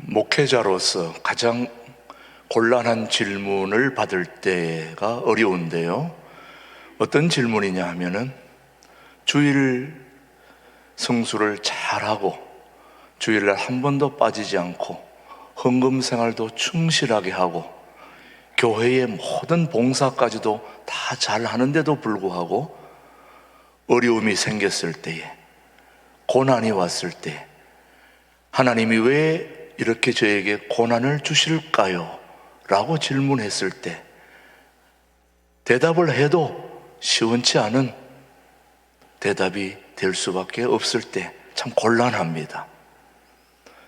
목회자로서 가장 곤란한 질문을 받을 때가 어려운데요. 어떤 질문이냐 하면은 주일 성수를 잘하고 주일날 한 번도 빠지지 않고 헌금 생활도 충실하게 하고 교회의 모든 봉사까지도 다 잘하는데도 불구하고 어려움이 생겼을 때에, 고난이 왔을 때 하나님이 왜 이렇게 저에게 고난을 주실까요? 라고 질문했을 때 대답을 해도 시원치 않은 대답이 될 수밖에 없을 때 참 곤란합니다.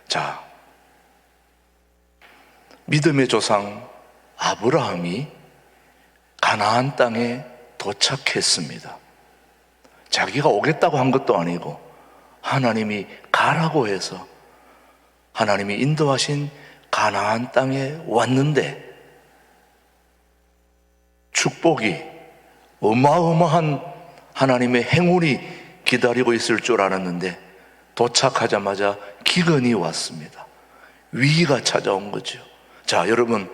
자, 믿음의 조상 아브라함이 가나안 땅에 도착했습니다. 자기가 오겠다고 한 것도 아니고 하나님이 가라고 해서 하나님이 인도하신 가나안 땅에 왔는데 축복이 어마어마한 하나님의 행운이 기다리고 있을 줄 알았는데 도착하자마자 기근이 왔습니다. 위기가 찾아온 거죠. 자, 여러분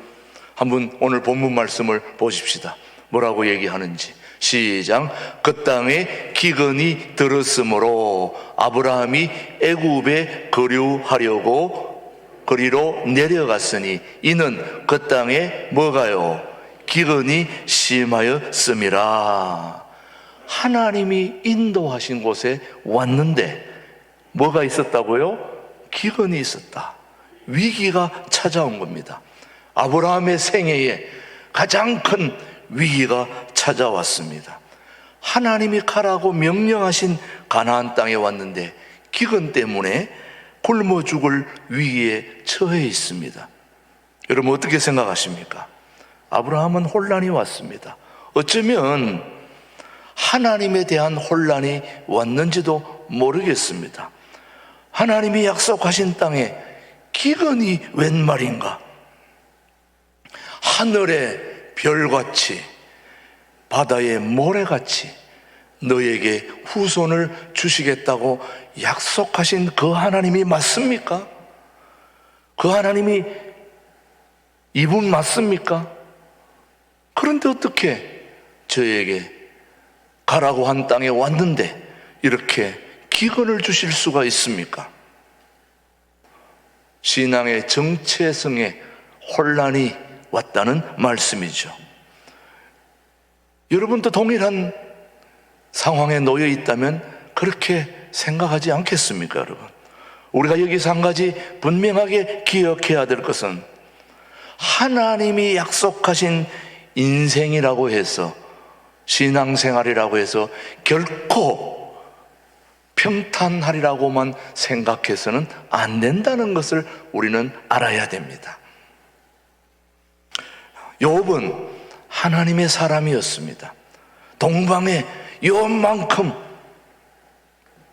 한번 오늘 본문 말씀을 보십시다. 뭐라고 얘기하는지. 시작. 그 땅에 기근이 들었으므로 아브라함이 애굽에 거리로 내려갔으니 이는 그 땅에 뭐가요? 기근이 심하였음이라. 하나님이 인도하신 곳에 왔는데 뭐가 있었다고요? 기근이 있었다. 위기가 찾아온 겁니다. 아브라함의 생애에 가장 큰 위기가 찾아왔습니다. 하나님이 가라고 명령하신 가나안 땅에 왔는데 기근 때문에 굶어 죽을 위기에 처해 있습니다. 여러분 어떻게 생각하십니까? 아브라함은 혼란이 왔습니다. 어쩌면 하나님에 대한 혼란이 왔는지도 모르겠습니다. 하나님이 약속하신 땅에 기근이 웬 말인가? 하늘의 별같이 바다의 모래같이 너에게 후손을 주시겠다고 약속하신 그 하나님이 맞습니까? 그 하나님이 이분 맞습니까? 그런데 어떻게 저에게 가라고 한 땅에 왔는데 이렇게 기근을 주실 수가 있습니까? 신앙의 정체성에 혼란이 왔다는 말씀이죠. 여러분도 동일한 상황에 놓여 있다면 그렇게 생각하지 않겠습니까, 여러분? 우리가 여기서 한 가지 분명하게 기억해야 될 것은 하나님이 약속하신 인생이라고 해서 신앙생활이라고 해서 결코 평탄하리라고만 생각해서는 안 된다는 것을 우리는 알아야 됩니다. 욥은 하나님의 사람이었습니다. 동방에 욥만큼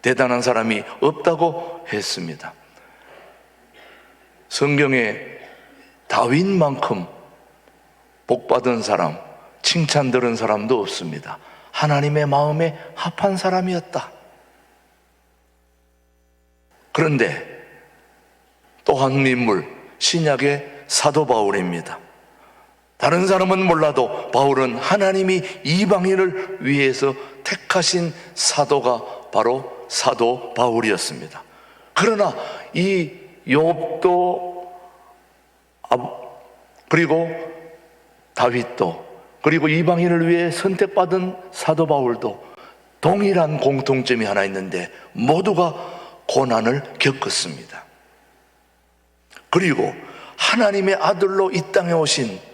대단한 사람이 없다고 했습니다. 성경에 다윗만큼 복받은 사람, 칭찬 들은 사람도 없습니다. 하나님의 마음에 합한 사람이었다. 그런데 또 한 인물, 신약의 사도 바울입니다. 다른 사람은 몰라도 바울은 하나님이 이방인을 위해서 택하신 사도가 바로 사도 바울이었습니다. 그러나 이 욥도 그리고 다윗도 그리고 이방인을 위해 선택받은 사도 바울도 동일한 공통점이 하나 있는데 모두가 고난을 겪었습니다. 그리고 하나님의 아들로 이 땅에 오신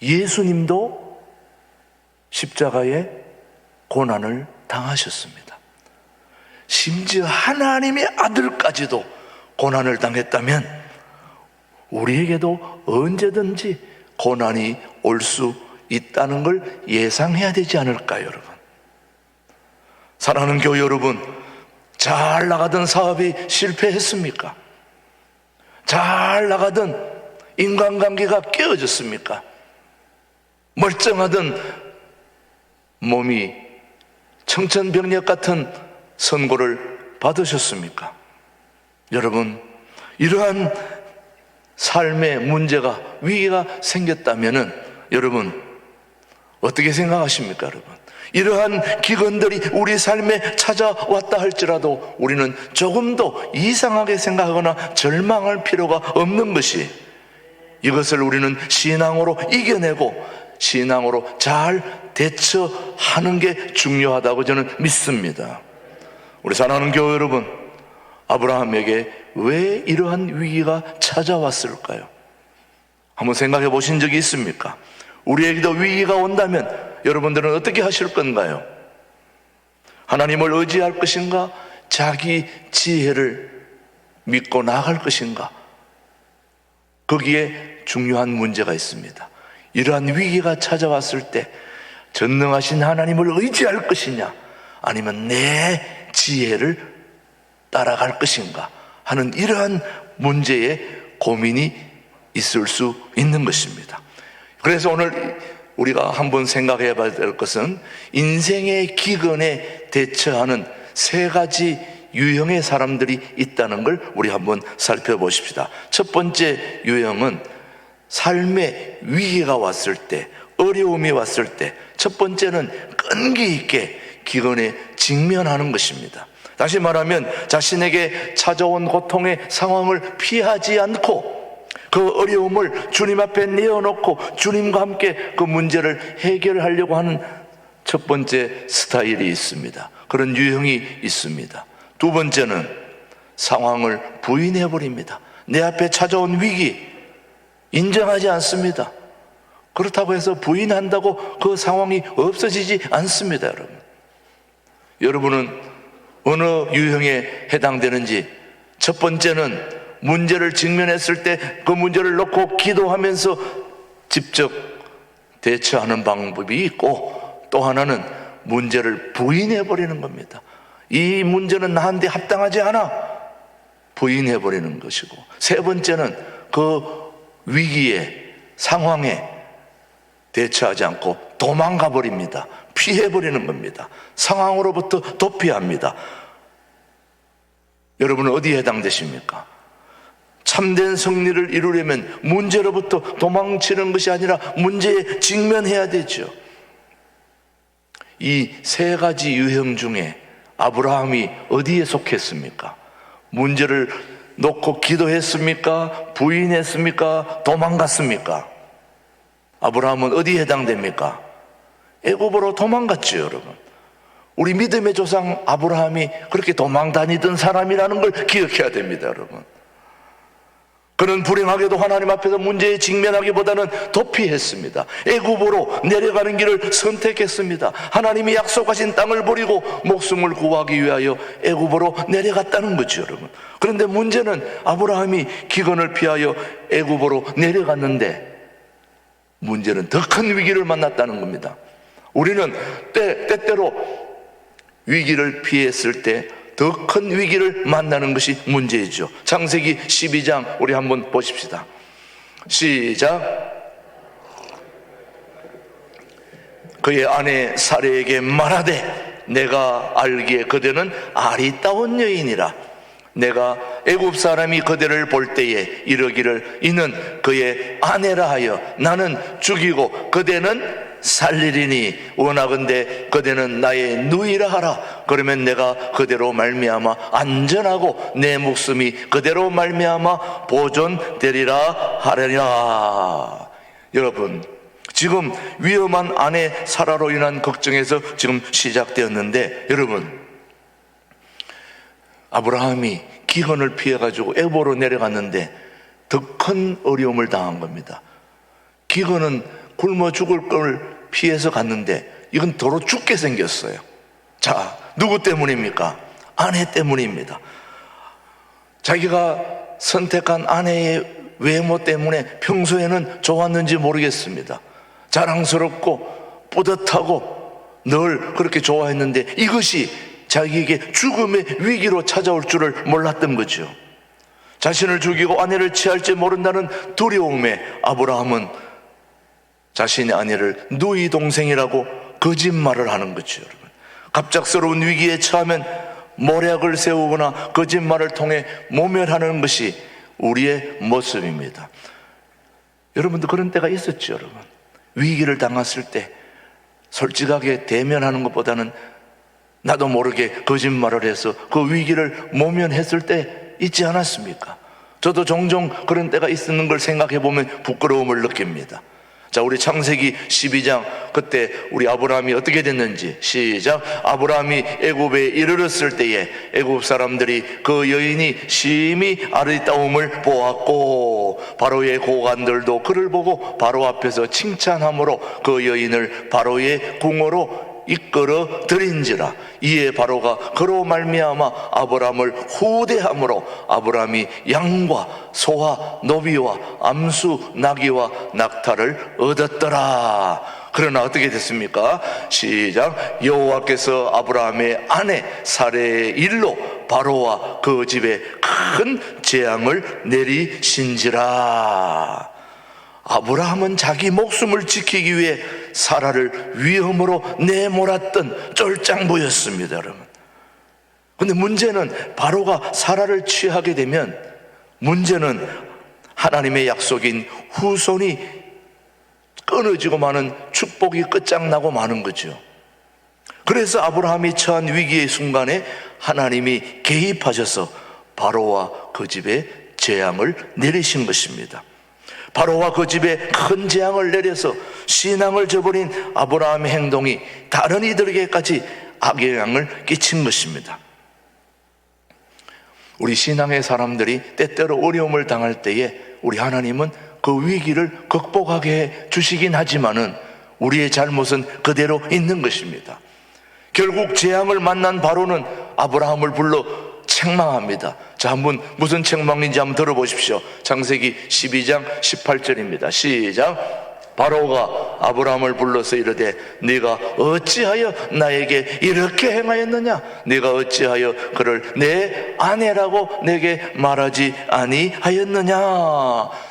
예수님도 십자가에 고난을 당하셨습니다. 심지어 하나님의 아들까지도 고난을 당했다면 우리에게도 언제든지 고난이 올 수 있다는 걸 예상해야 되지 않을까요, 여러분? 사랑하는 교회 여러분, 잘 나가던 사업이 실패했습니까? 잘 나가던 인간관계가 깨어졌습니까? 멀쩡하던 몸이 청천벽력 같은 선고를 받으셨습니까? 여러분, 이러한 삶의 문제가, 위기가 생겼다면은 여러분 어떻게 생각하십니까? 여러분, 이러한 기근들이 우리 삶에 찾아왔다 할지라도 우리는 조금도 이상하게 생각하거나 절망할 필요가 없는 것이, 이것을 우리는 신앙으로 이겨내고 신앙으로 잘 대처하는 게 중요하다고 저는 믿습니다. 우리 사랑하는 교회 여러분, 아브라함에게 왜 이러한 위기가 찾아왔을까요? 한번 생각해 보신 적이 있습니까? 우리에게도 위기가 온다면 여러분들은 어떻게 하실 건가요? 하나님을 의지할 것인가? 자기 지혜를 믿고 나아갈 것인가? 거기에 중요한 문제가 있습니다. 이러한 위기가 찾아왔을 때 전능하신 하나님을 의지할 것이냐, 아니면 내 지혜를 따라갈 것인가 하는 이러한 문제에 고민이 있을 수 있는 것입니다. 그래서 오늘 우리가 한번 생각해 봐야 될 것은 인생의 기근에 대처하는 세 가지 유형의 사람들이 있다는 걸 우리 한번 살펴보십시다. 첫 번째 유형은 삶의 위기가 왔을 때, 어려움이 왔을 때 첫 번째는 끈기 있게 기근에 직면하는 것입니다. 다시 말하면 자신에게 찾아온 고통의 상황을 피하지 않고 그 어려움을 주님 앞에 내어놓고 주님과 함께 그 문제를 해결하려고 하는 첫 번째 스타일이 있습니다. 그런 유형이 있습니다. 두 번째는 상황을 부인해버립니다. 내 앞에 찾아온 위기 인정하지 않습니다. 그렇다고 해서 부인한다고 그 상황이 없어지지 않습니다. 여러분은 어느 유형에 해당되는지, 첫 번째는 문제를 직면했을 때 그 문제를 놓고 기도하면서 직접 대처하는 방법이 있고, 또 하나는 문제를 부인해버리는 겁니다. 이 문제는 나한테 합당하지 않아, 부인해버리는 것이고, 세 번째는 그 위기에, 상황에 대처하지 않고 도망가 버립니다. 피해버리는 겁니다. 상황으로부터 도피합니다. 여러분은 어디에 해당되십니까? 참된 승리를 이루려면 문제로부터 도망치는 것이 아니라 문제에 직면해야 되죠. 이 세 가지 유형 중에 아브라함이 어디에 속했습니까? 문제를 놓고 기도했습니까? 부인했습니까? 도망갔습니까? 아브라함은 어디에 해당됩니까? 애굽으로 도망갔죠, 여러분. 우리 믿음의 조상 아브라함이 그렇게 도망 다니던 사람이라는 걸 기억해야 됩니다, 여러분. 그는 불행하게도 하나님 앞에서 문제에 직면하기보다는 도피했습니다. 애굽으로 내려가는 길을 선택했습니다. 하나님이 약속하신 땅을 버리고 목숨을 구하기 위하여 애굽으로 내려갔다는 거죠, 여러분. 그런데 문제는 아브라함이 기근을 피하여 애굽으로 내려갔는데 문제는 더 큰 위기를 만났다는 겁니다. 우리는 때때로 위기를 피했을 때 더 큰 위기를 만나는 것이 문제이죠. 창세기 12장 우리 한번 보십시다. 시작. 그의 아내 사레에게 말하되 내가 알기에 그대는 아리따운 여인이라. 내가 애굽 사람이 그대를 볼 때에 이르기를 이는 그의 아내라 하여 나는 죽이고 그대는 살리리니 원하건대 그대는 나의 누이라 하라. 그러면 내가 그대로 말미암아 안전하고 내 목숨이 그대로 말미암아 보존되리라 하리라. 여러분, 지금 위험한 아내 사라로 인한 걱정에서 지금 시작되었는데, 여러분, 아브라함이 기근을 피해가지고 애굽으로 내려갔는데 더 큰 어려움을 당한 겁니다. 기근은 굶어 죽을 걸 피해서 갔는데 이건 도로 죽게 생겼어요. 자, 누구 때문입니까? 아내 때문입니다. 자기가 선택한 아내의 외모 때문에 평소에는 좋았는지 모르겠습니다. 자랑스럽고 뿌듯하고 늘 그렇게 좋아했는데 이것이 자기에게 죽음의 위기로 찾아올 줄을 몰랐던 거죠. 자신을 죽이고 아내를 취할지 모른다는 두려움에 아브라함은 자신의 아내를 누이 동생이라고 거짓말을 하는 거죠. 여러분, 갑작스러운 위기에 처하면 모략을 세우거나 거짓말을 통해 모멸하는 것이 우리의 모습입니다. 여러분도 그런 때가 있었죠, 여러분. 위기를 당했을 때 솔직하게 대면하는 것보다는 나도 모르게 거짓말을 해서 그 위기를 모면했을 때 있지 않았습니까? 저도 종종 그런 때가 있는 걸 생각해 보면 부끄러움을 느낍니다. 자, 우리 창세기 12장, 그때 우리 아브라함이 어떻게 됐는지 시작. 아브라함이 애굽에 이르렀을 때에 애굽 사람들이 그 여인이 심히 아리따움을 보았고 바로의 고관들도 그를 보고 바로 앞에서 칭찬함으로 그 여인을 바로의 궁으로 이끌어 들인지라. 이에 바로가 그로 말미암아 아브라함을 후대함으로 아브라함이 양과 소와 노비와 암수 나귀와 낙타를 얻었더라. 그러나 어떻게 됐습니까? 시작. 여호와께서 아브라함의 아내 사레의 일로 바로와 그 집에 큰 재앙을 내리신지라. 아브라함은 자기 목숨을 지키기 위해 사라를 위험으로 내몰았던 쫄짱부였습니다, 여러분. 근데 문제는 바로가 사라를 취하게 되면 문제는 하나님의 약속인 후손이 끊어지고 마는 축복이 끝장나고 마는 거죠. 그래서 아브라함이 처한 위기의 순간에 하나님이 개입하셔서 바로와 그 집에 재앙을 내리신 것입니다. 바로와 그 집에 큰 재앙을 내려서 신앙을 저버린 아브라함의 행동이 다른 이들에게까지 악영향을 끼친 것입니다. 우리 신앙의 사람들이 때때로 어려움을 당할 때에 우리 하나님은 그 위기를 극복하게 해 주시긴 하지만은 우리의 잘못은 그대로 있는 것입니다. 결국 재앙을 만난 바로는 아브라함을 불러 책망합니다. 자, 한번 무슨 책망인지 한번 들어보십시오. 창세기 12장 18절입니다. 시작. 바로가 아브라함을 불러서 이르되 네가 어찌하여 나에게 이렇게 행하였느냐? 네가 어찌하여 그를 내 아내라고 내게 말하지 아니하였느냐?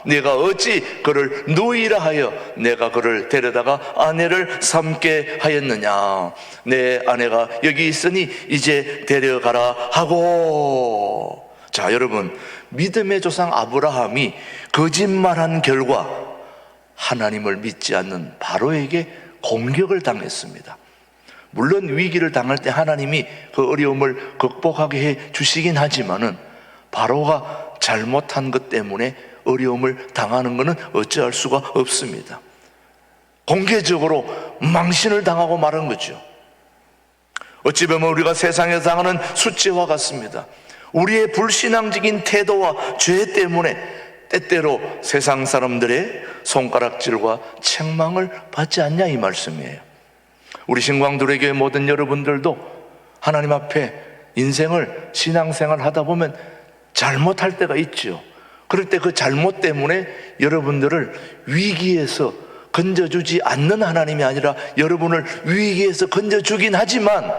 네가 어찌 그를 누이라 하여 내가 그를 데려다가 아내를 삼게 하였느냐? 내 아내가 여기 있으니 이제 데려가라 하고. 자, 여러분, 믿음의 조상 아브라함이 거짓말한 결과 하나님을 믿지 않는 바로에게 공격을 당했습니다. 물론 위기를 당할 때 하나님이 그 어려움을 극복하게 해 주시긴 하지만은 바로가 잘못한 것 때문에 어려움을 당하는 것은 어찌할 수가 없습니다. 공개적으로 망신을 당하고 말한 거죠. 어찌 보면 우리가 세상에서 당하는 수치와 같습니다. 우리의 불신앙적인 태도와 죄 때문에 때때로 세상 사람들의 손가락질과 책망을 받지 않냐, 이 말씀이에요. 우리 신광두레교회 모든 여러분들도 하나님 앞에 인생을 신앙생활 하다 보면 잘못할 때가 있죠. 그럴 때 그 잘못 때문에 여러분들을 위기에서 건져주지 않는 하나님이 아니라 여러분을 위기에서 건져주긴 하지만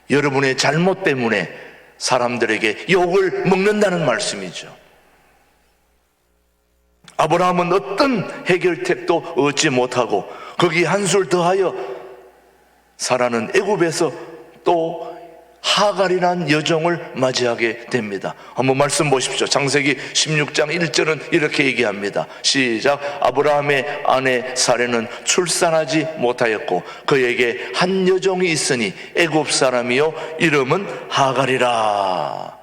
여러분의 잘못 때문에 사람들에게 욕을 먹는다는 말씀이죠. 아브라함은 어떤 해결책도 얻지 못하고 거기 한술 더하여 사라는 애굽에서 또 하갈이라는 여종을 맞이하게 됩니다. 한번 말씀 보십시오. 창세기 16장 1절은 이렇게 얘기합니다. 시작. 아브라함의 아내 사레는 출산하지 못하였고 그에게 한 여종이 있으니 애굽 사람이요 이름은 하갈이라.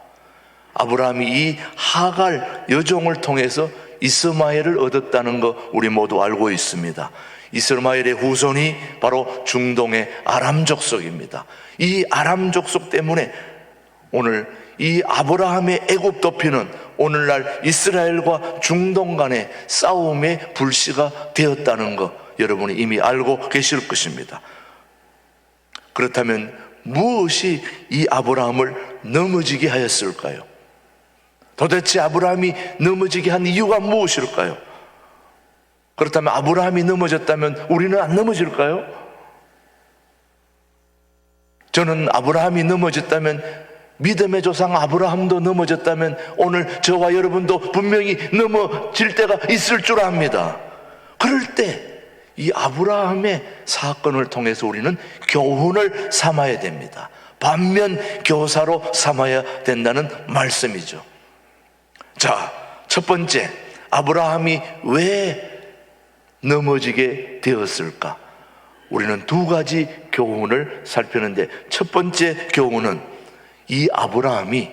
아브라함이 이 하갈 여종을 통해서 이스마엘을 얻었다는 거 우리 모두 알고 있습니다. 이스마엘의 후손이 바로 중동의 아람 족속입니다. 이 아람 족속 때문에 오늘 이 아브라함의 애굽 도피는 오늘날 이스라엘과 중동 간의 싸움의 불씨가 되었다는 거 여러분이 이미 알고 계실 것입니다. 그렇다면 무엇이 이 아브라함을 넘어지게 하였을까요? 도대체 아브라함이 넘어지게 한 이유가 무엇일까요? 그렇다면 아브라함이 넘어졌다면 우리는 안 넘어질까요? 저는 아브라함이 넘어졌다면, 믿음의 조상 아브라함도 넘어졌다면 오늘 저와 여러분도 분명히 넘어질 때가 있을 줄 압니다. 그럴 때 이 아브라함의 사건을 통해서 우리는 교훈을 삼아야 됩니다. 반면 교사로 삼아야 된다는 말씀이죠. 자, 첫 번째, 아브라함이 왜 넘어지게 되었을까? 우리는 두 가지 교훈을 살피는데, 첫 번째 교훈은 이 아브라함이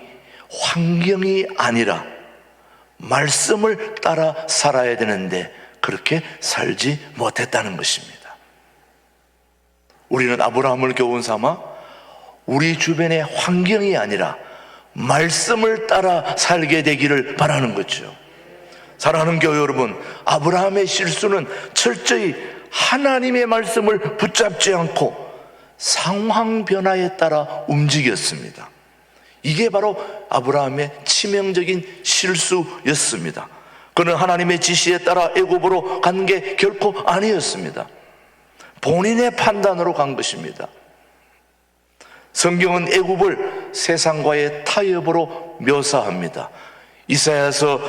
환경이 아니라 말씀을 따라 살아야 되는데 그렇게 살지 못했다는 것입니다. 우리는 아브라함을 교훈 삼아 우리 주변의 환경이 아니라 말씀을 따라 살게 되기를 바라는 거죠. 사랑하는 교회 여러분, 아브라함의 실수는 철저히 하나님의 말씀을 붙잡지 않고 상황 변화에 따라 움직였습니다. 이게 바로 아브라함의 치명적인 실수였습니다. 그는 하나님의 지시에 따라 애굽으로 간 게 결코 아니었습니다. 본인의 판단으로 간 것입니다. 성경은 애굽을 세상과의 타협으로 묘사합니다. 이사야서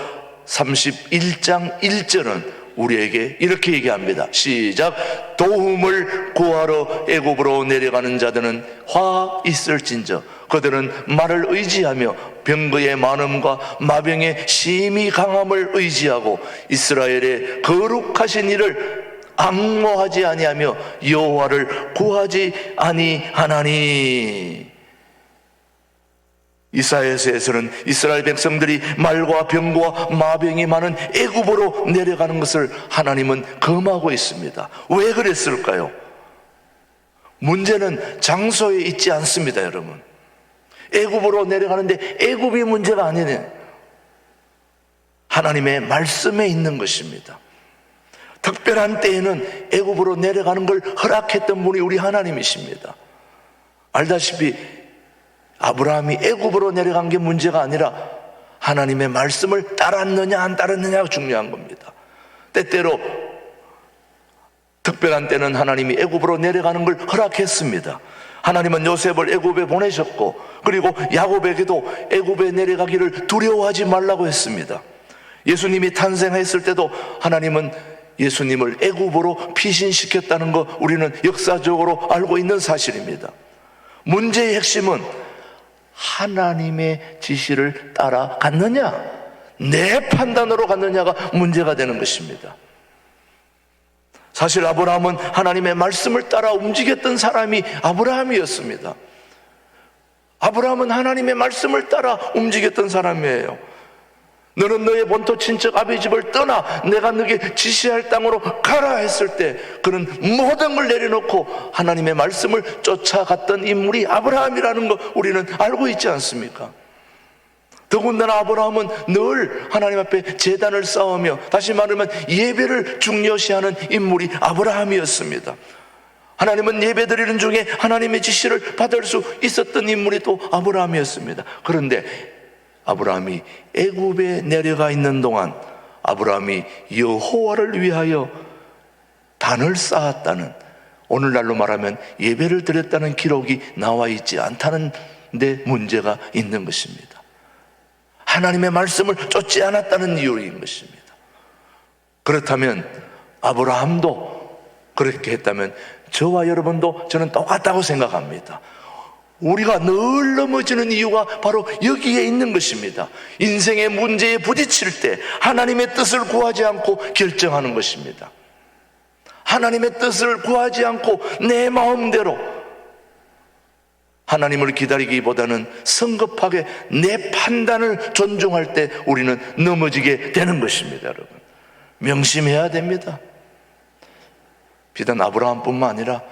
31장 1절은 우리에게 이렇게 얘기합니다. 시작. 도움을 구하러 애굽으로 내려가는 자들은 화 있을진저 그들은 말을 의지하며 병거의 많음과 마병의 심히 강함을 의지하고 이스라엘의 거룩하신 이를 앙모하지 아니하며 여호와를 구하지 아니하나니. 이사야서에서는 이스라엘 백성들이 말과 병과 마병이 많은 애굽으로 내려가는 것을 하나님은 금하고 있습니다. 왜 그랬을까요? 문제는 장소에 있지 않습니다, 여러분. 애굽으로 내려가는데 애굽이 문제가 아니네. 하나님의 말씀에 있는 것입니다. 특별한 때에는 애굽으로 내려가는 걸 허락했던 분이 우리 하나님이십니다. 알다시피 아브라함이 애굽으로 내려간 게 문제가 아니라 하나님의 말씀을 따랐느냐 안 따랐느냐가 중요한 겁니다. 때때로 특별한 때는 하나님이 애굽으로 내려가는 걸 허락했습니다. 하나님은 요셉을 애굽에 보내셨고, 그리고 야곱에게도 애굽에 내려가기를 두려워하지 말라고 했습니다. 예수님이 탄생했을 때도 하나님은 예수님을 애굽으로 피신시켰다는 거 우리는 역사적으로 알고 있는 사실입니다. 문제의 핵심은 하나님의 지시를 따라갔느냐, 내 판단으로 갔느냐가 문제가 되는 것입니다. 사실 아브라함은 하나님의 말씀을 따라 움직였던 사람이 아브라함이었습니다. 아브라함은 하나님의 말씀을 따라 움직였던 사람이에요. 너는 너의 본토 친척 아비 집을 떠나 내가 너에게 지시할 땅으로 가라 했을 때 그는 모든 걸 내려놓고 하나님의 말씀을 쫓아갔던 인물이 아브라함이라는 거 우리는 알고 있지 않습니까? 더군다나 아브라함은 늘 하나님 앞에 제단을 쌓으며, 다시 말하면 예배를 중요시하는 인물이 아브라함이었습니다. 하나님은 예배 드리는 중에 하나님의 지시를 받을 수 있었던 인물이 또 아브라함이었습니다. 그런데 아브라함이 애굽에 내려가 있는 동안 아브라함이 여호와를 위하여 단을 쌓았다는, 오늘날로 말하면 예배를 드렸다는 기록이 나와 있지 않다는 데 문제가 있는 것입니다. 하나님의 말씀을 쫓지 않았다는 이유인 것입니다. 그렇다면 아브라함도 그렇게 했다면 저와 여러분도 저는 똑같다고 생각합니다. 우리가 늘 넘어지는 이유가 바로 여기에 있는 것입니다. 인생의 문제에 부딪힐 때 하나님의 뜻을 구하지 않고 결정하는 것입니다. 하나님의 뜻을 구하지 않고 내 마음대로 하나님을 기다리기보다는 성급하게 내 판단을 존중할 때 우리는 넘어지게 되는 것입니다. 여러분, 명심해야 됩니다. 비단 아브라함뿐만 아니라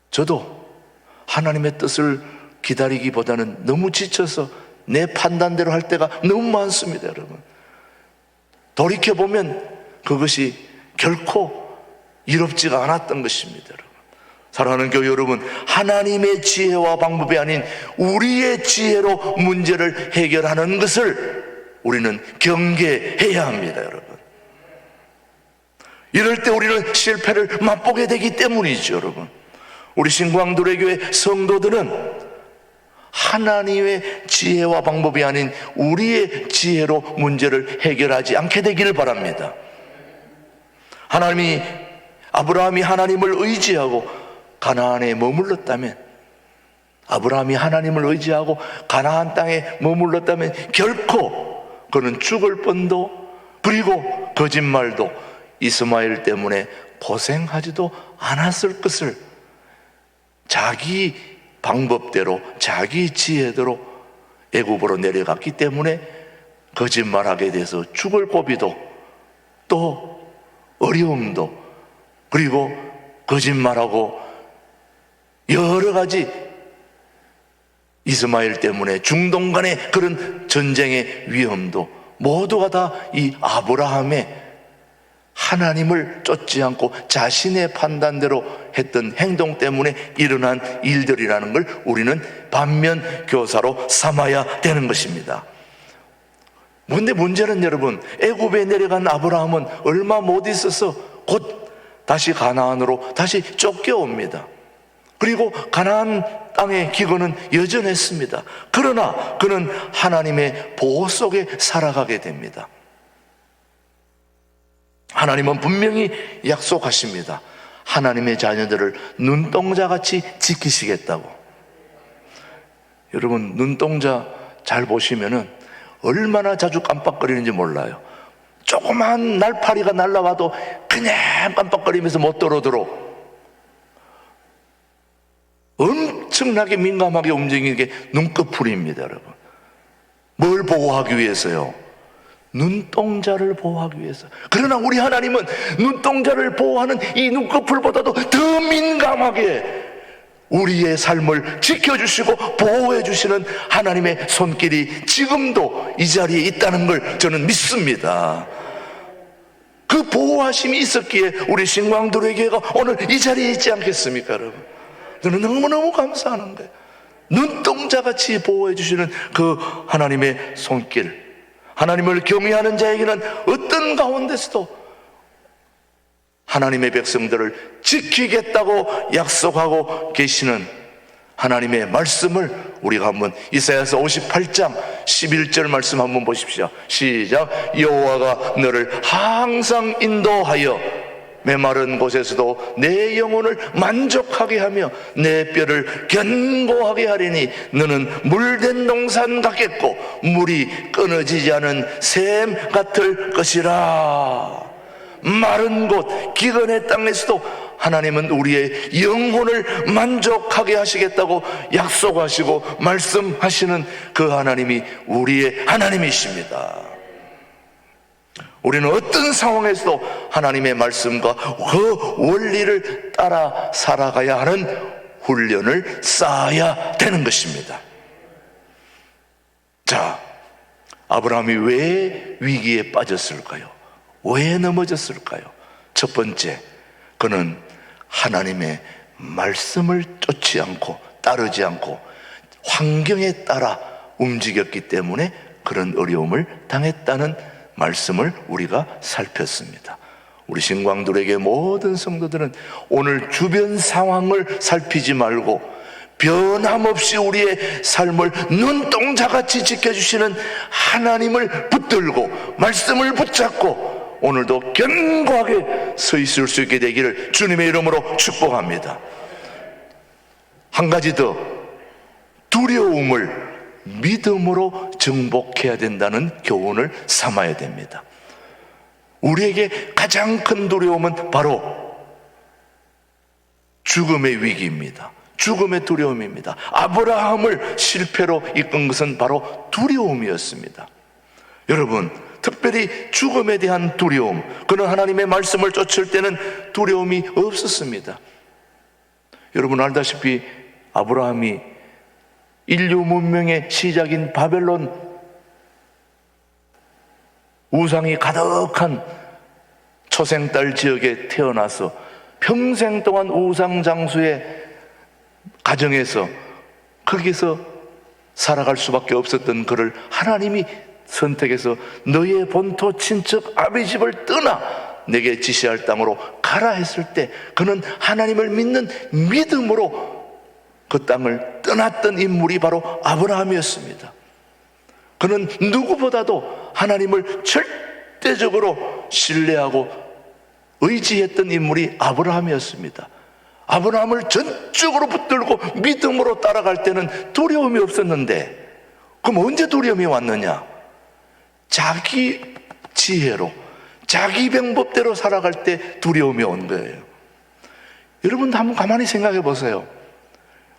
저도 하나님의 뜻을 기다리기보다는 너무 지쳐서 내 판단대로 할 때가 너무 많습니다. 여러분, 돌이켜보면 그것이 결코 이롭지가 않았던 것입니다. 여러분, 사랑하는 교회 여러분, 하나님의 지혜와 방법이 아닌 우리의 지혜로 문제를 해결하는 것을 우리는 경계해야 합니다. 여러분, 이럴 때 우리는 실패를 맛보게 되기 때문이죠. 여러분, 우리 신광두레교회 성도들은 하나님의 지혜와 방법이 아닌 우리의 지혜로 문제를 해결하지 않게 되기를 바랍니다. 아브라함이 하나님을 의지하고 가나안에 머물렀다면, 아브라함이 하나님을 의지하고 가나안 땅에 머물렀다면 결코 그는 죽을 뻔도, 그리고 거짓말도 이스마엘 때문에 고생하지도 않았을 것을 자기 방법대로 자기 지혜대로 애굽으로 내려갔기 때문에 거짓말하게 돼서 죽을 고비도 또 어려움도, 그리고 거짓말하고 여러 가지 이스마엘 때문에 중동 간의 그런 전쟁의 위험도 모두가 다 이 아브라함의 하나님을 쫓지 않고 자신의 판단대로 했던 행동 때문에 일어난 일들이라는 걸 우리는 반면 교사로 삼아야 되는 것입니다. 그런데 문제는 여러분, 애굽에 내려간 아브라함은 얼마 못 있어서 곧 다시 가나안으로 다시 쫓겨옵니다. 그리고 가나안 땅의 기근은 여전했습니다. 그러나 그는 하나님의 보호 속에 살아가게 됩니다. 하나님은 분명히 약속하십니다. 하나님의 자녀들을 눈동자같이 지키시겠다고. 여러분, 눈동자 잘 보시면은 얼마나 자주 깜빡거리는지 몰라요. 조그만 날파리가 날라와도 그냥 깜빡거리면서 못 들어오도록 엄청나게 민감하게 움직이는 게 눈꺼풀입니다, 여러분. 뭘 보호하기 위해서요? 눈동자를 보호하기 위해서. 그러나 우리 하나님은 눈동자를 보호하는 이 눈꺼풀보다도 더 민감하게 우리의 삶을 지켜주시고 보호해주시는 하나님의 손길이 지금도 이 자리에 있다는 걸 저는 믿습니다. 그 보호하심이 있었기에 우리 신광도래교회가 오늘 이 자리에 있지 않겠습니까, 여러분? 저는 너무너무 감사하는 거예요. 눈동자같이 보호해주시는 그 하나님의 손길, 하나님을 경외하는 자에게는 어떤 가운데서도 하나님의 백성들을 지키겠다고 약속하고 계시는 하나님의 말씀을 우리가 한번 이사야서 58장 11절 말씀 한번 보십시오. 시작. 여호와가 너를 항상 인도하여 메마른 곳에서도 내 영혼을 만족하게 하며 내 뼈를 견고하게 하리니 너는 물된 동산 같겠고 물이 끊어지지 않은 샘 같을 것이라. 마른 곳 기근의 땅에서도 하나님은 우리의 영혼을 만족하게 하시겠다고 약속하시고 말씀하시는 그 하나님이 우리의 하나님이십니다. 우리는 어떤 상황에서도 하나님의 말씀과 그 원리를 따라 살아가야 하는 훈련을 쌓아야 되는 것입니다. 자, 아브라함이 왜 위기에 빠졌을까요? 왜 넘어졌을까요? 첫 번째, 그는 하나님의 말씀을 쫓지 않고 따르지 않고 환경에 따라 움직였기 때문에 그런 어려움을 당했다는 말씀을 우리가 살폈습니다. 우리 신광들에게 모든 성도들은 오늘 주변 상황을 살피지 말고 변함없이 우리의 삶을 눈동자같이 지켜주시는 하나님을 붙들고 말씀을 붙잡고 오늘도 견고하게 서 있을 수 있게 되기를 주님의 이름으로 축복합니다. 한 가지 더, 두려움을 믿음으로 정복해야 된다는 교훈을 삼아야 됩니다. 우리에게 가장 큰 두려움은 바로 죽음의 위기입니다. 죽음의 두려움입니다. 아브라함을 실패로 이끈 것은 바로 두려움이었습니다. 여러분, 특별히 죽음에 대한 두려움, 그는 하나님의 말씀을 쫓을 때는 두려움이 없었습니다. 여러분 알다시피 아브라함이 인류 문명의 시작인 바벨론, 우상이 가득한 초생딸 지역에 태어나서 평생 동안 우상 장수의 가정에서 거기서 살아갈 수밖에 없었던 그를 하나님이 선택해서 너의 본토 친척 아비 집을 떠나 내게 지시할 땅으로 가라 했을 때 그는 하나님을 믿는 믿음으로 그 땅을 떠났던 인물이 바로 아브라함이었습니다. 그는 누구보다도 하나님을 절대적으로 신뢰하고 의지했던 인물이 아브라함이었습니다. 아브라함을 전적으로 붙들고 믿음으로 따라갈 때는 두려움이 없었는데, 그럼 언제 두려움이 왔느냐? 자기 지혜로, 자기 방법대로 살아갈 때 두려움이 온 거예요. 여러분도 한번 가만히 생각해 보세요.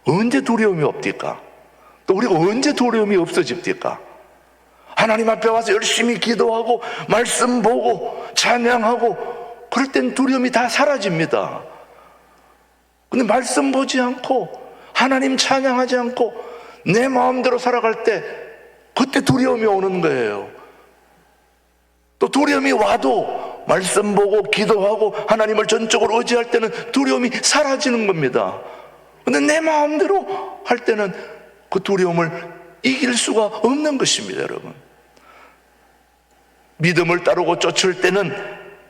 언제 두려움이 없딜까? 또 우리가 언제 두려움이 없어집니까? 하나님 앞에 와서 열심히 기도하고 말씀 보고 찬양하고 그럴 땐 두려움이 다 사라집니다. 근데 말씀 보지 않고 하나님 찬양하지 않고 내 마음대로 살아갈 때 그때 두려움이 오는 거예요. 또 두려움이 와도 말씀 보고 기도하고 하나님을 전적으로 의지할 때는 두려움이 사라지는 겁니다. 근데 내 마음대로 할 때는 그 두려움을 이길 수가 없는 것입니다, 여러분. 믿음을 따르고 쫓을 때는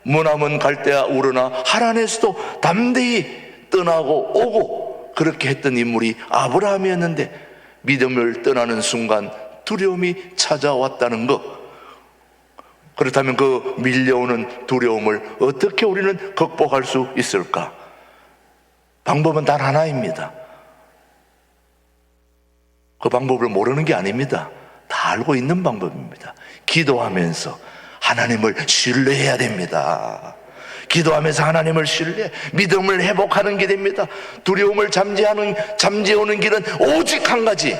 머나먼 갈대아 우르나 하란에서도 담대히 떠나고 오고 그렇게 했던 인물이 아브라함이었는데 믿음을 떠나는 순간 두려움이 찾아왔다는 것. 그렇다면 그 밀려오는 두려움을 어떻게 우리는 극복할 수 있을까? 방법은 단 하나입니다. 그 방법을 모르는 게 아닙니다. 다 알고 있는 방법입니다. 기도하면서 하나님을 신뢰해야 됩니다. 기도하면서 하나님을 신뢰, 믿음을 회복하는 게 됩니다. 두려움을 잠재우는 길은 오직 한 가지,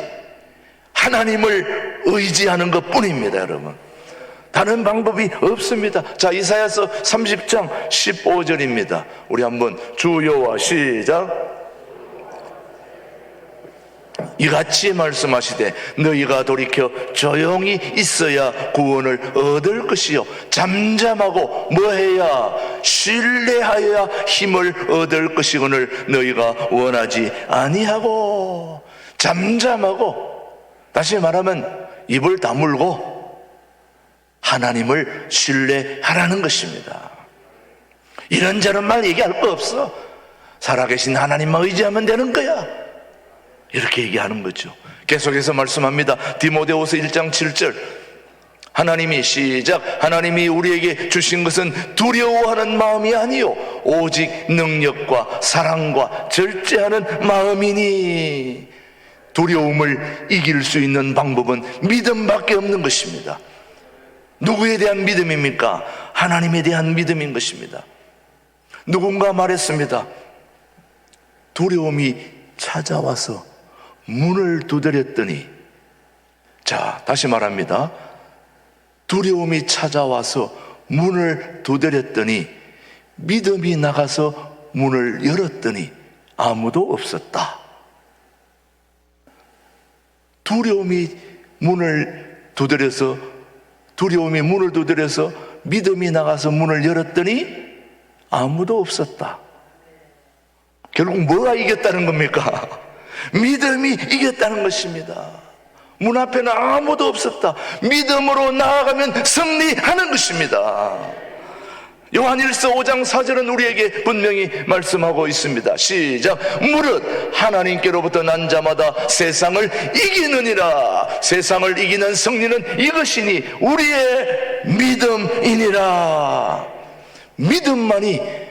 하나님을 의지하는 것 뿐입니다, 여러분. 다른 방법이 없습니다. 자, 이사야서 30장 15절입니다. 우리 한번 주여와 시작. 이같이 말씀하시되 너희가 돌이켜 조용히 있어야 구원을 얻을 것이요 잠잠하고 뭐해야 신뢰하여야 힘을 얻을 것이거늘 너희가 원하지 아니하고. 잠잠하고, 다시 말하면 입을 다물고 하나님을 신뢰하라는 것입니다. 이런저런 말 얘기할 거 없어. 살아계신 하나님만 의지하면 되는 거야. 이렇게 얘기하는 거죠. 계속해서 말씀합니다. 디모데후서 1장 7절. 하나님이 시작. 하나님이 우리에게 주신 것은 두려워하는 마음이 아니요 오직 능력과 사랑과 절제하는 마음이니. 두려움을 이길 수 있는 방법은 믿음밖에 없는 것입니다. 누구에 대한 믿음입니까? 하나님에 대한 믿음인 것입니다. 누군가 말했습니다. 두려움이 찾아와서 문을 두드렸더니, 자, 다시 말합니다. 두려움이 찾아와서 문을 두드렸더니 믿음이 나가서 문을 열었더니 아무도 없었다. 두려움이 문을 두드려서 믿음이 나가서 문을 열었더니 아무도 없었다. 결국 뭐가 이겼다는 겁니까? 믿음이 이겼다는 것입니다. 문 앞에는 아무도 없었다. 믿음으로 나아가면 승리하는 것입니다. 요한일서 5장 4절은 우리에게 분명히 말씀하고 있습니다. 시작. 무릇 하나님께로부터 난 자마다 세상을 이기느니라. 세상을 이기는 승리는 이것이니 우리의 믿음이니라. 믿음만이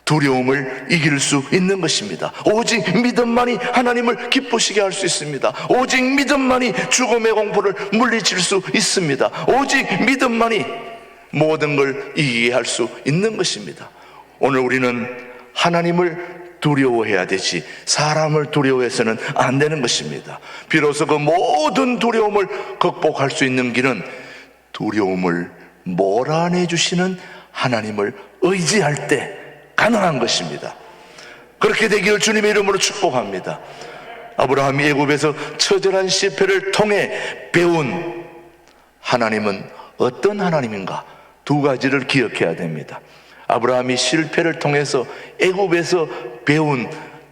두려움을 이길 수 있는 것입니다. 오직 믿음만이 하나님을 기쁘시게 할 수 있습니다. 오직 믿음만이 죽음의 공포를 물리칠 수 있습니다. 오직 믿음만이 모든 걸 이기게 할 수 있는 것입니다. 오늘 우리는 하나님을 두려워해야 되지 사람을 두려워해서는 안 되는 것입니다. 비로소 그 모든 두려움을 극복할 수 있는 길은 두려움을 몰아내 주시는 하나님을 의지할 때 가능한 것입니다. 그렇게 되기를 주님의 이름으로 축복합니다. 아브라함이 애굽에서 처절한 실패를 통해 배운 하나님은 어떤 하나님인가? 두 가지를 기억해야 됩니다. 아브라함이 실패를 통해서 애굽에서 배운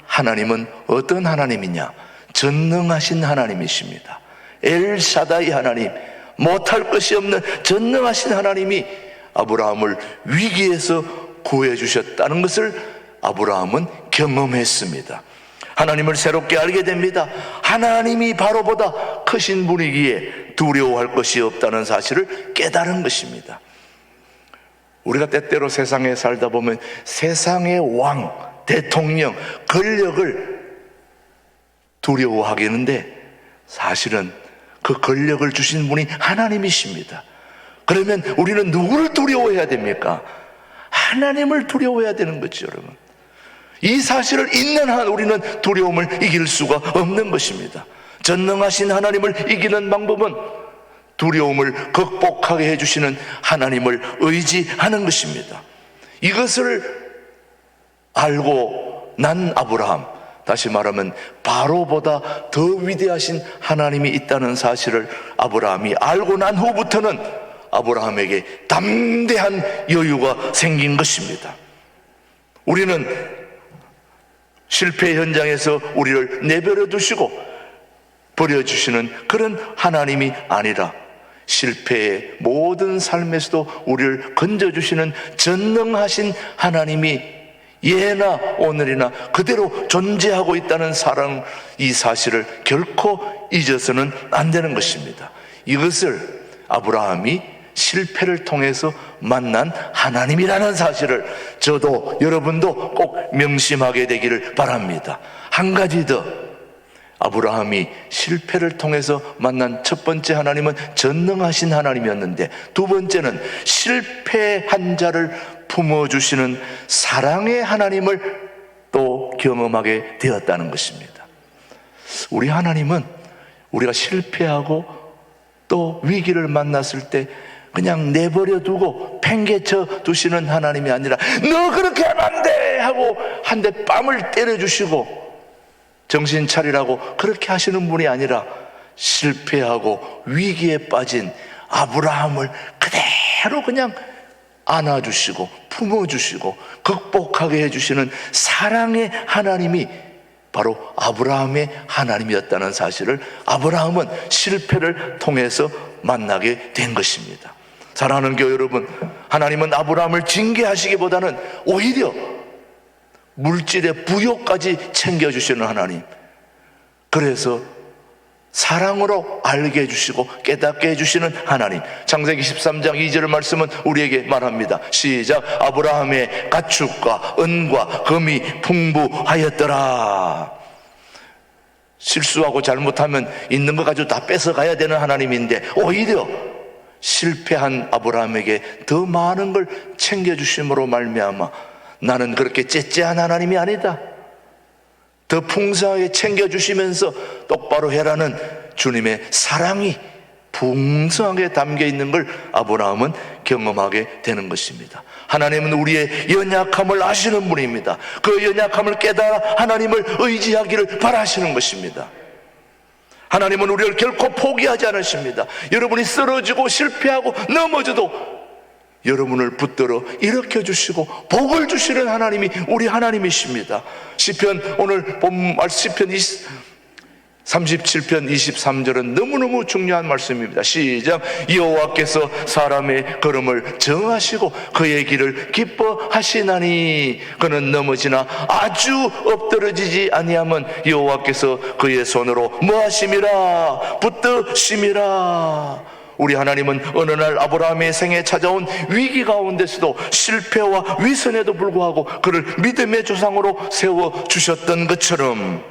하나님은 어떤 하나님이냐? 전능하신 하나님이십니다. 엘샤다이 하나님, 못할 것이 없는 전능하신 하나님이 아브라함을 위기에서 구해주셨다는 것을 아브라함은 경험했습니다. 하나님을 새롭게 알게 됩니다. 하나님이 바로보다 크신 분이기에 두려워할 것이 없다는 사실을 깨달은 것입니다. 우리가 때때로 세상에 살다 보면 세상의 왕, 대통령, 권력을 두려워하겠는데 사실은 그 권력을 주신 분이 하나님이십니다. 그러면 우리는 누구를 두려워해야 됩니까? 하나님을 두려워해야 되는 거죠, 여러분. 이 사실을 있는 한 우리는 두려움을 이길 수가 없는 것입니다. 전능하신 하나님을 이기는 방법은 두려움을 극복하게 해주시는 하나님을 의지하는 것입니다. 이것을 알고 난 아브라함, 다시 말하면 바로보다 더 위대하신 하나님이 있다는 사실을 아브라함이 알고 난 후부터는 아브라함에게 담대한 여유가 생긴 것입니다. 우리는 실패 현장에서 우리를 내버려 두시고 버려주시는 그런 하나님이 아니라 실패의 모든 삶에서도 우리를 건져주시는 전능하신 하나님이 예나 오늘이나 그대로 존재하고 있다는 사랑, 이 사실을 결코 잊어서는 안 되는 것입니다. 이것을 아브라함이 실패를 통해서 만난 하나님이라는 사실을 저도 여러분도 꼭 명심하게 되기를 바랍니다. 한 가지 더, 아브라함이 실패를 통해서 만난 첫 번째 하나님은 전능하신 하나님이었는데, 두 번째는 실패한 자를 품어주시는 사랑의 하나님을 또 경험하게 되었다는 것입니다. 우리 하나님은 우리가 실패하고 또 위기를 만났을 때 그냥 내버려 두고 팽개쳐 두시는 하나님이 아니라 너 그렇게 하면 안 돼! 하고 한 대 뺨을 때려주시고 정신 차리라고 그렇게 하시는 분이 아니라 실패하고 위기에 빠진 아브라함을 그대로 그냥 안아주시고 품어주시고 극복하게 해주시는 사랑의 하나님이 바로 아브라함의 하나님이었다는 사실을 아브라함은 실패를 통해서 만나게 된 것입니다. 사랑하는 교회 여러분, 하나님은 아브라함을 징계하시기보다는 오히려 물질의 부요까지 챙겨주시는 하나님, 그래서 사랑으로 알게 해주시고 깨닫게 해주시는 하나님, 창세기 13장 2절 말씀은 우리에게 말합니다. 시작. 아브라함의 가축과 은과 금이 풍부하였더라. 실수하고 잘못하면 있는 것 가지고 다 뺏어가야 되는 하나님인데 오히려 실패한 아브라함에게 더 많은 걸 챙겨주심으로 말미암아 나는 그렇게 째째한 하나님이 아니다, 더 풍성하게 챙겨주시면서 똑바로 해라는 주님의 사랑이 풍성하게 담겨 있는 걸 아브라함은 경험하게 되는 것입니다. 하나님은 우리의 연약함을 아시는 분입니다. 그 연약함을 깨달아 하나님을 의지하기를 바라시는 것입니다. 하나님은 우리를 결코 포기하지 않으십니다. 여러분이 쓰러지고 실패하고 넘어져도 여러분을 붙들어 일으켜 주시고 복을 주시는 하나님이 우리 하나님이십니다. 시편, 오늘 본 시편 37편 23절은 너무너무 중요한 말씀입니다. 시작. 여호와께서 사람의 걸음을 정하시고 그의 길을 기뻐하시나니 그는 넘어지나 아주 엎드러지지 아니하면 여호와께서 그의 손으로 뭐하심이라 붙드심이라. 우리 하나님은 어느 날 아브라함의 생에 찾아온 위기 가운데서도 실패와 위선에도 불구하고 그를 믿음의 조상으로 세워주셨던 것처럼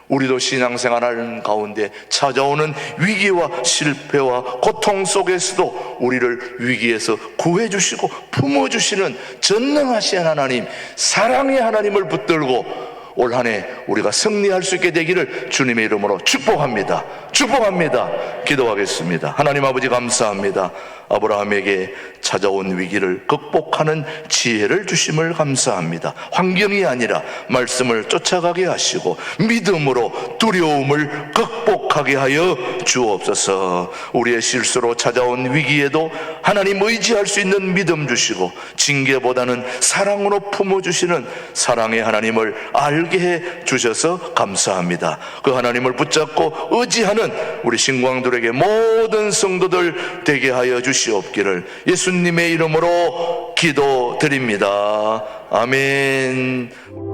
우리도 신앙생활하는 가운데 찾아오는 위기와 실패와 고통 속에서도 우리를 위기에서 구해주시고 품어주시는 전능하신 하나님, 사랑의 하나님을 붙들고 올 한 해 우리가 승리할 수 있게 되기를 주님의 이름으로 축복합니다. 축복합니다. 기도하겠습니다. 하나님 아버지 감사합니다. 아브라함에게 찾아온 위기를 극복하는 지혜를 주심을 감사합니다. 환경이 아니라 말씀을 쫓아가게 하시고 믿음으로 두려움을 극복하게 하여 주옵소서. 우리의 실수로 찾아온 위기에도 하나님 의지할 수 있는 믿음 주시고 징계보다는 사랑으로 품어주시는 사랑의 하나님을 알게 해 주셔서 감사합니다. 그 하나님을 붙잡고 의지하는 우리 신광들에게 모든 성도들 되게 하여 주시옵기를 예수님의 이름으로 기도드립니다. 아멘.